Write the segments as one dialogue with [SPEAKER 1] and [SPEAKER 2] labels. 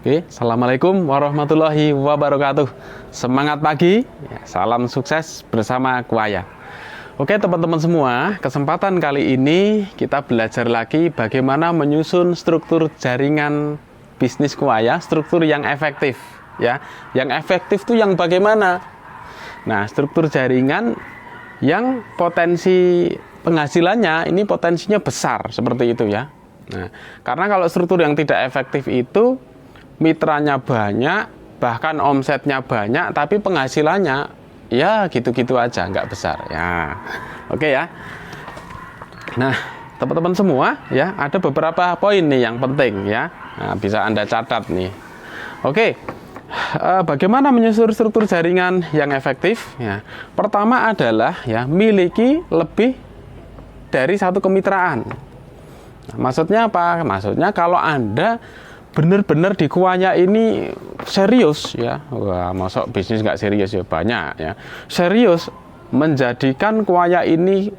[SPEAKER 1] Oke, Assalamualaikum warahmatullahi wabarakatuh. Semangat pagi, salam sukses bersama Kuaya. Oke teman-teman semua, kesempatan kali ini kita belajar lagi bagaimana menyusun struktur jaringan bisnis Kuaya, struktur yang efektif. Ya, yang efektif itu yang bagaimana? Nah, struktur jaringan yang potensi penghasilannya ini potensinya besar seperti itu ya. Nah, karena kalau struktur yang tidak efektif itu mitranya banyak, bahkan omsetnya banyak, tapi penghasilannya ya gitu-gitu aja, nggak besar ya. Oke ya. Nah, teman-teman semua ya, ada beberapa poin nih yang penting ya. Nah, bisa Anda catat nih. Oke. Bagaimana menyusun struktur jaringan yang efektif? Ya, pertama adalah ya miliki lebih dari satu kemitraan. Nah, maksudnya apa? Maksudnya kalau Anda benar-benar di Kuaya ini serius ya, wah masuk bisnis nggak serius ya, banyak ya, serius menjadikan Kuaya ini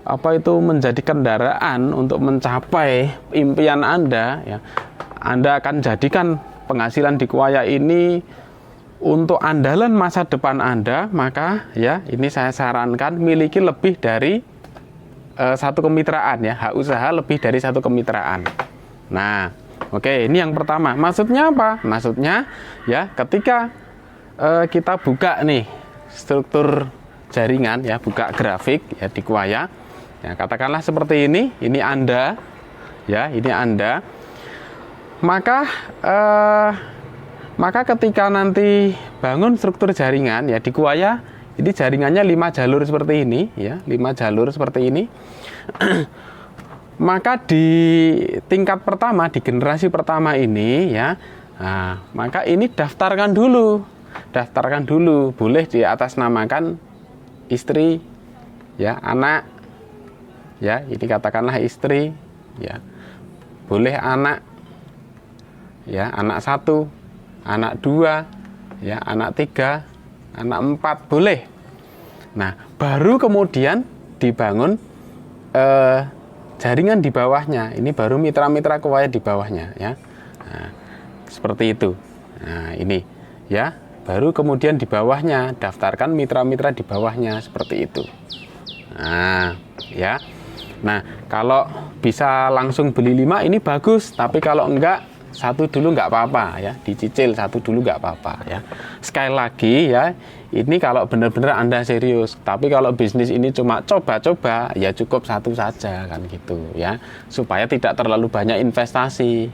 [SPEAKER 1] menjadi kendaraan untuk mencapai impian Anda ya. Anda akan jadikan penghasilan di Kuaya ini untuk andalan masa depan Anda, maka ya ini saya sarankan miliki lebih dari satu kemitraan ya, hak usaha lebih dari satu kemitraan. Nah, oke, ini yang pertama. Maksudnya apa? Maksudnya ya ketika kita buka nih struktur jaringan ya, buka grafik ya di Kuaya. Ya, katakanlah seperti ini Anda ya, ini Anda. Maka ketika nanti bangun struktur jaringan ya di Kuaya, ini jaringannya 5 jalur seperti ini ya, 5 jalur seperti ini. Maka di tingkat pertama, di generasi pertama ini ya, nah, maka ini daftarkan dulu, boleh diatasnamakan istri, ya, anak, ya, ini katakanlah istri, ya, boleh anak, ya, anak 1, anak 2, ya, anak 3, anak 4, boleh. Nah, baru kemudian dibangun jaringan di bawahnya. Ini baru mitra-mitra Kuaya di bawahnya ya. Nah, seperti itu. Nah, ini ya, baru kemudian di bawahnya daftarkan mitra-mitra di bawahnya seperti itu. Nah, ya. Nah, kalau bisa langsung beli 5 ini bagus, tapi kalau enggak satu dulu nggak apa-apa ya, dicicil satu dulu nggak apa-apa ya. Sekali lagi ya, ini kalau benar-benar Anda serius. Tapi kalau bisnis ini cuma coba-coba ya cukup satu saja kan gitu ya, supaya tidak terlalu banyak investasi.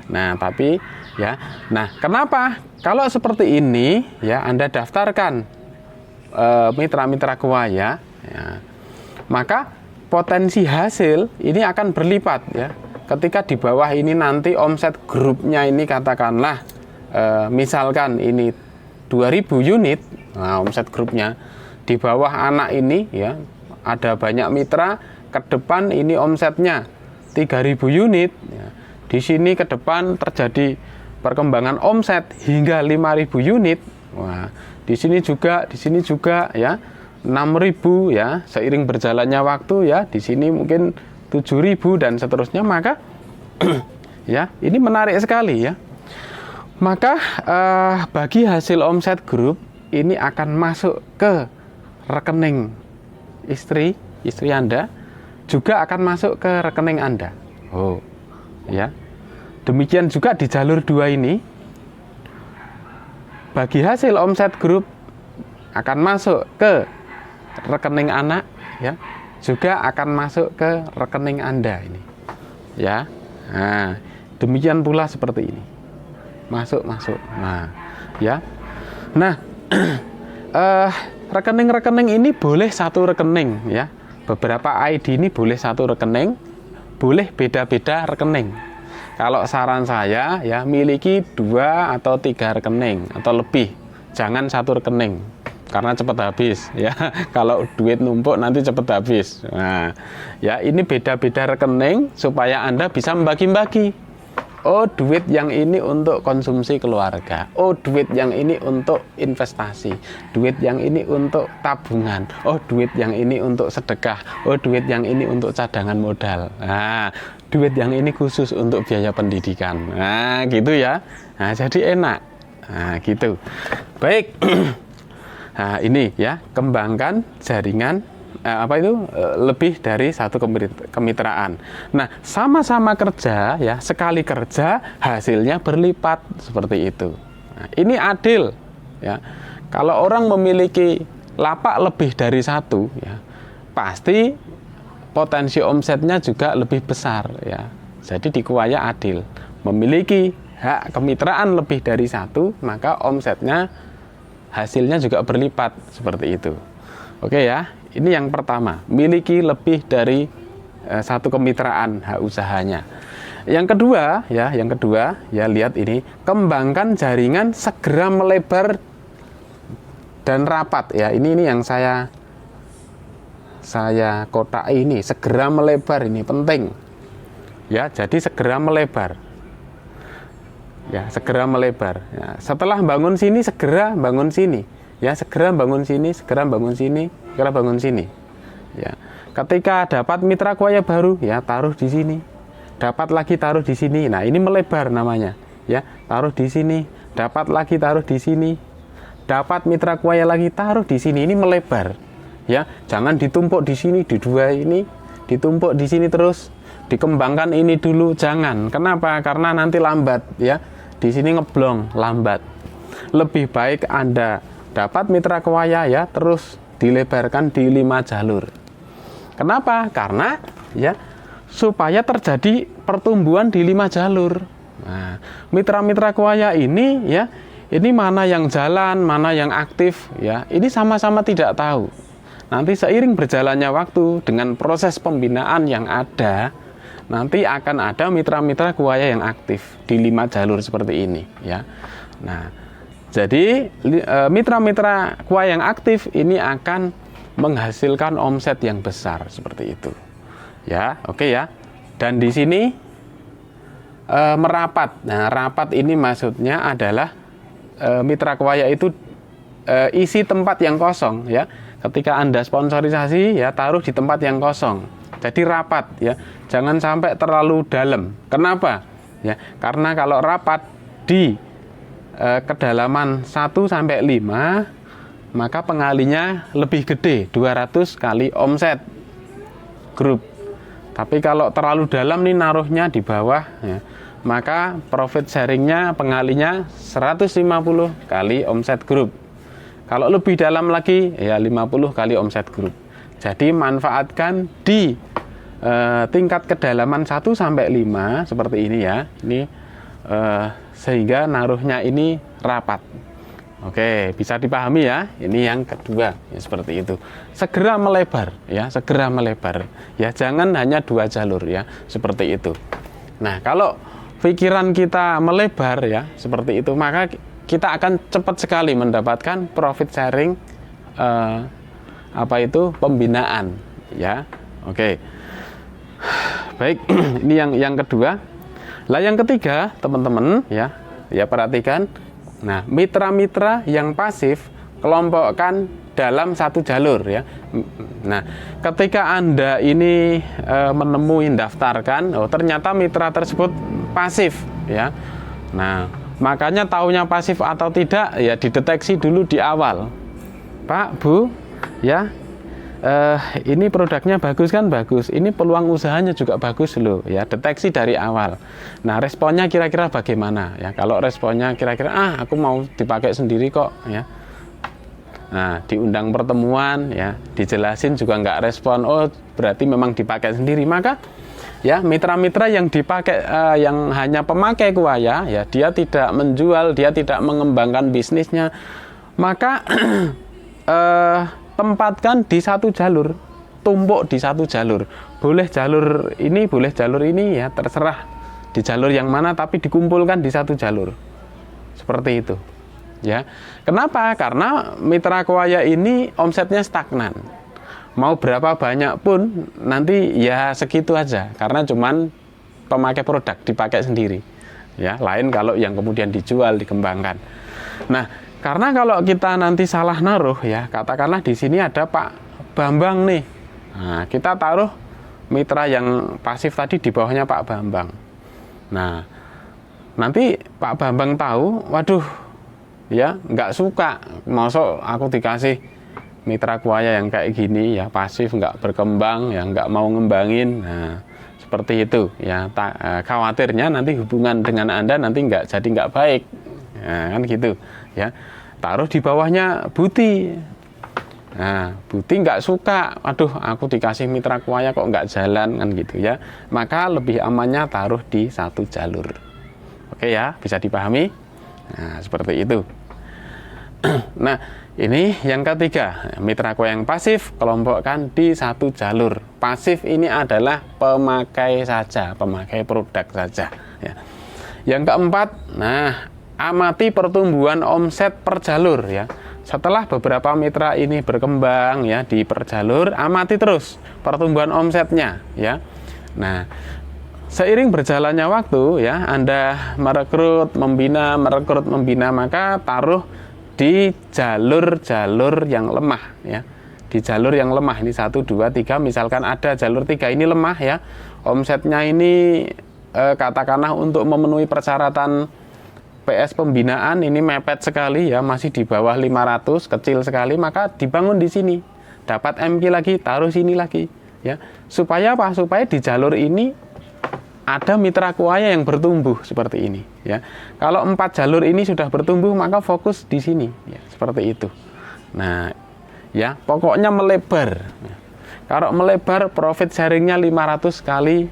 [SPEAKER 1] Nah tapi ya, nah kenapa kalau seperti ini ya Anda daftarkan mitra-mitra Kuaya ya, maka potensi hasil ini akan berlipat ya. Ketika di bawah ini nanti omset grupnya ini katakanlah misalkan ini 2000 unit, nah omset grupnya di bawah anak ini ya ada banyak mitra, ke depan ini omsetnya 3000 unit ya. Di sini ke depan terjadi perkembangan omset hingga 5000 unit. Wah, di sini juga ya 6000 ya, seiring berjalannya waktu ya, di sini mungkin 7.000 dan seterusnya, maka ya ini menarik sekali ya. Maka bagi hasil omset grup ini akan masuk ke rekening istri Anda, juga akan masuk ke rekening Anda. Oh ya, demikian juga di jalur 2 ini, bagi hasil omset grup akan masuk ke rekening anak ya, juga akan masuk ke rekening Anda ini ya. Nah, demikian pula seperti ini, masuk. Nah ya, nah rekening-rekening ini boleh satu rekening ya, beberapa ID ini boleh satu rekening, boleh beda-beda rekening. Kalau saran saya ya miliki 2 atau 3 rekening atau lebih, jangan satu rekening karena cepat habis ya. Kalau duit numpuk nanti cepat habis. Nah ya, ini beda-beda rekening supaya Anda bisa membagi-bagi. Oh, duit yang ini untuk konsumsi keluarga, oh duit yang ini untuk investasi, duit yang ini untuk tabungan, oh duit yang ini untuk sedekah, oh duit yang ini untuk cadangan modal. Nah, duit yang ini khusus untuk biaya pendidikan. Nah gitu ya. Nah, jadi enak. Nah, gitu. Baik. Nah, ini ya, kembangkan jaringan lebih dari satu kemitraan. Nah, sama-sama kerja ya, sekali kerja hasilnya berlipat seperti itu. Nah, ini adil ya. Kalau orang memiliki lapak lebih dari satu ya, pasti potensi omsetnya juga lebih besar ya. Jadi di Kuwaya adil. Memiliki hak kemitraan lebih dari satu, maka omsetnya hasilnya juga berlipat seperti itu. Oke ya, ini yang pertama, miliki lebih dari satu kemitraan hak usahanya. Yang kedua ya lihat ini, kembangkan jaringan segera melebar dan rapat ya. Ini yang saya kotak ini, segera melebar ini penting. Ya, jadi segera melebar. Ya, segera melebar. Ya, setelah bangun sini, segera bangun sini. Ya, segera bangun sini, segera bangun sini, segera bangun sini. Ya, ketika dapat mitra Kuwaya baru, ya taruh di sini. Dapat lagi taruh di sini. Nah, ini melebar namanya. Ya, taruh di sini. Dapat lagi taruh di sini. Dapat mitra Kuwaya lagi taruh di sini. Ini melebar. Ya, jangan ditumpuk di sini, di dua ini, ditumpuk di sini terus. Dikembangkan ini dulu, jangan. Kenapa? Karena nanti lambat ya. Di sini ngeblong, lambat. Lebih baik Anda dapat mitra Kuwaya ya, terus dilebarkan di 5 jalur. Kenapa? Karena ya supaya terjadi pertumbuhan di 5 jalur. Nah, mitra-mitra Kuwaya ini ya, ini mana yang jalan, mana yang aktif ya. Ini sama-sama tidak tahu. Nanti seiring berjalannya waktu dengan proses pembinaan yang ada, nanti akan ada mitra-mitra Kuwaya yang aktif di 5 jalur seperti ini ya. Nah, jadi mitra-mitra Kuwaya yang aktif ini akan menghasilkan omset yang besar seperti itu. Ya, oke ya. Dan di sini merapat. Nah, rapat ini maksudnya adalah mitra Kuwaya itu isi tempat yang kosong ya. Ketika Anda sponsorisasi ya, taruh di tempat yang kosong. Jadi rapat ya, jangan sampai terlalu dalam. Kenapa? Ya, karena kalau rapat di kedalaman 1 sampai 5, maka pengalinya lebih gede, 200 kali omset grup. Tapi kalau terlalu dalam nih naruhnya di bawah ya, maka profit sharingnya pengalinya 150 kali omset grup. Kalau lebih dalam lagi ya 50 kali omset grup. Jadi manfaatkan di tingkat kedalaman 1 sampai 5 seperti ini ya. Ini sehingga naruhnya ini rapat. Oke, bisa dipahami ya. Ini yang kedua ya, seperti itu. Segera melebar ya, segera melebar. Ya, jangan hanya 2 jalur ya, seperti itu. Nah, kalau pikiran kita melebar ya, seperti itu, maka kita akan cepat sekali mendapatkan profit sharing pembinaan ya. Oke. Baik, ini yang kedua. Lah yang ketiga, teman-teman ya perhatikan. Nah, mitra-mitra yang pasif kelompokkan dalam 1 jalur ya. Nah, ketika Anda ini menemui daftarkan, oh ternyata mitra tersebut pasif ya. Nah, makanya taunya pasif atau tidak ya dideteksi dulu di awal. Pak, Bu, ya. Ini produknya bagus kan? Bagus. Ini peluang usahanya juga bagus loh ya, deteksi dari awal. Nah, responnya kira-kira bagaimana ya? Kalau responnya kira-kira aku mau dipakai sendiri kok ya. Nah, diundang pertemuan ya, dijelasin juga nggak respon. Oh, berarti memang dipakai sendiri. Maka ya mitra-mitra yang dipakai yang hanya pemakai Kuwaya ya, dia tidak menjual, dia tidak mengembangkan bisnisnya. Maka tempatkan di 1 jalur, tumpuk di 1 jalur. Boleh jalur ini ya, terserah di jalur yang mana, tapi dikumpulkan di 1 jalur. Seperti itu. Ya. Kenapa? Karena mitra Kuwaya ini omsetnya stagnan. Mau berapa banyak pun nanti ya segitu aja, karena cuman pemakai produk dipakai sendiri. Ya, lain kalau yang kemudian dijual, dikembangkan. Nah, karena kalau kita nanti salah naruh ya, katakanlah di sini ada Pak Bambang nih. Nah, kita taruh mitra yang pasif tadi di bawahnya Pak Bambang. Nah, nanti Pak Bambang tahu, waduh, ya nggak suka, masuk aku dikasih mitra kuaya yang kayak gini, ya pasif, nggak berkembang, ya nggak mau ngembangin. Nah, seperti itu, ya khawatirnya nanti hubungan dengan Anda nanti nggak baik, ya, kan gitu, ya. Taruh di bawahnya Buti. Nah, Buti nggak suka, aduh aku dikasih mitra kuaya kok nggak jalan, kan gitu ya. Maka lebih amannya taruh di satu jalur. Oke ya, bisa dipahami? Nah, seperti itu. Nah, ini yang ketiga, mitra kuaya yang pasif kelompokkan di satu jalur. Pasif ini adalah pemakai saja, pemakai produk saja, ya. Yang keempat, nah, amati pertumbuhan omset per jalur, ya. Setelah beberapa mitra ini berkembang, ya, di per jalur, amati terus pertumbuhan omsetnya, ya. Nah, seiring berjalannya waktu, ya, Anda merekrut, membina, maka taruh di jalur-jalur yang lemah, ya. Di jalur yang lemah, ini 1, 2, 3, misalkan ada jalur 3 ini lemah, ya. Omsetnya ini katakanlah untuk memenuhi persyaratan PS pembinaan ini mepet sekali, ya, masih di bawah 500, kecil sekali, maka dibangun di sini. Dapat MP lagi, taruh sini lagi, ya. Supaya apa? Supaya di jalur ini ada mitra kuaya yang bertumbuh seperti ini, ya. Kalau 4 jalur ini sudah bertumbuh, maka fokus di sini, ya, seperti itu. Nah, ya, pokoknya melebar. Kalau melebar, profit sharingnya 500 kali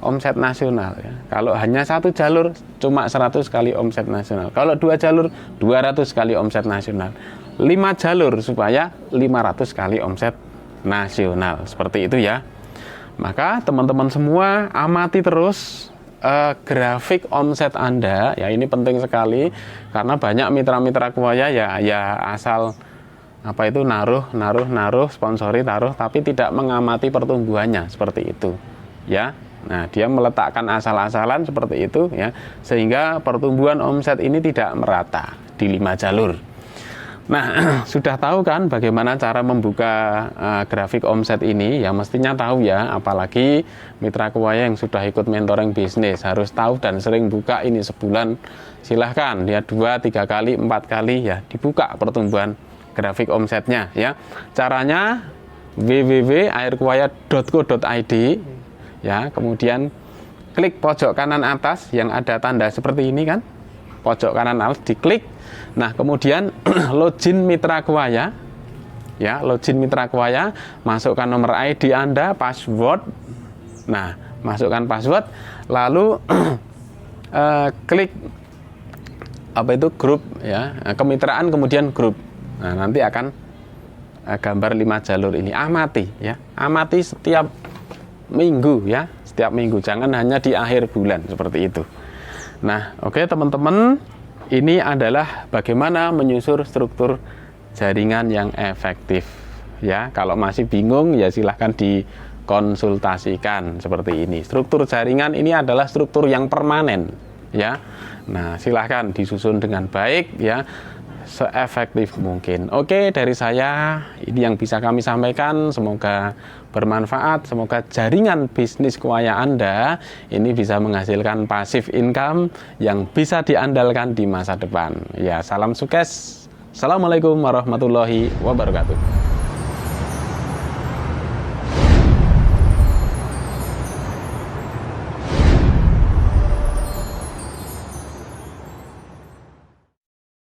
[SPEAKER 1] omset nasional, ya. Kalau hanya 1 jalur, cuma 100 kali omset nasional. Kalau 2 jalur, 200 kali omset nasional. 5 jalur supaya 500 kali omset nasional, seperti itu, ya. Maka teman-teman semua amati terus grafik omset Anda, ya, ini penting sekali karena banyak mitra-mitra kuaya ya asal apa itu naruh, sponsori taruh, tapi tidak mengamati pertumbuhannya seperti itu, ya. Nah, dia meletakkan asal-asalan seperti itu, ya, sehingga pertumbuhan omset ini tidak merata di 5 jalur. Nah, sudah tahu kan bagaimana cara membuka grafik omset ini? Ya mestinya tahu, ya, apalagi mitra kuaya yang sudah ikut mentoring bisnis harus tahu dan sering buka ini sebulan. Silahkan lihat 2, 3 kali, 4 kali, ya, dibuka pertumbuhan grafik omsetnya, ya. Caranya www.airkuaya.co.id, ya, kemudian klik pojok kanan atas yang ada tanda seperti ini kan, pojok kanan atas diklik. Nah, kemudian login mitra kuaya, ya, login mitra kuaya, masukkan nomor ID Anda, password. Nah, masukkan password, lalu klik apa itu grup, ya, kemitraan, kemudian grup. Nah, nanti akan gambar 5 jalur ini. Amati, ya, amati setiap minggu, ya, setiap minggu, jangan hanya di akhir bulan seperti itu. Nah, oke, teman-teman, ini adalah bagaimana menyusun struktur jaringan yang efektif, ya. Kalau masih bingung, ya silahkan dikonsultasikan seperti ini. Struktur jaringan ini adalah struktur yang permanen, ya. Nah, silahkan disusun dengan baik, ya, seefektif mungkin. Oke, dari saya ini yang bisa kami sampaikan. Semoga bermanfaat. Semoga jaringan bisnis kuaya Anda ini bisa menghasilkan passive income yang bisa diandalkan di masa depan. Ya, salam sukses. Assalamualaikum warahmatullahi wabarakatuh.